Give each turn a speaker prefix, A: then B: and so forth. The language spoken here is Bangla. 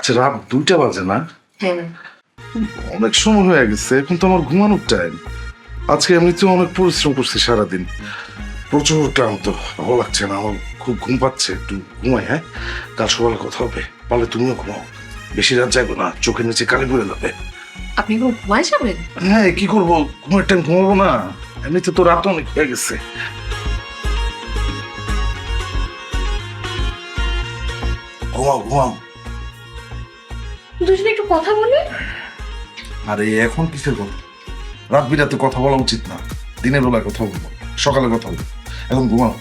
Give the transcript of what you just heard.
A: আচ্ছা, রাত 2টা বাজে না?
B: হ্যাঁ
A: অনেক সময় হয়ে গেছে, এখন তো আমার ঘুমানোর টাইম। আজকে এমনিতেও অনেক পরিশ্রম করছি সারাদিন, প্রচুর ক্লান্ত, ভালো লাগছে না আমার, খুব ঘুম পাচ্ছে, একটু ঘুমাই। হ্যাঁ, কাল সকালে কথা হবে, পারলে তুমিও ঘুমাও, বেশি রাত যাইবো না, চোখের নিচে কালি পড়ে যাবে।
B: আপনি এখন ঘুমায় যাবেন?
A: হ্যাঁ, কি করবো, ঘুমের টাইম ঘুমাবো না? এমনিতে তো রাত অনেক হয়ে গেছে। ঘুমাও ঘুমাও।
B: দুজনে একটু কথা বলে।
A: আরে এখন কিসের কথা? রাত বিরাতে কথা বলা উচিত না, দিনের বেলায় কথা বলবো, সকালে কথা বলবো, এখন ঘুমাও।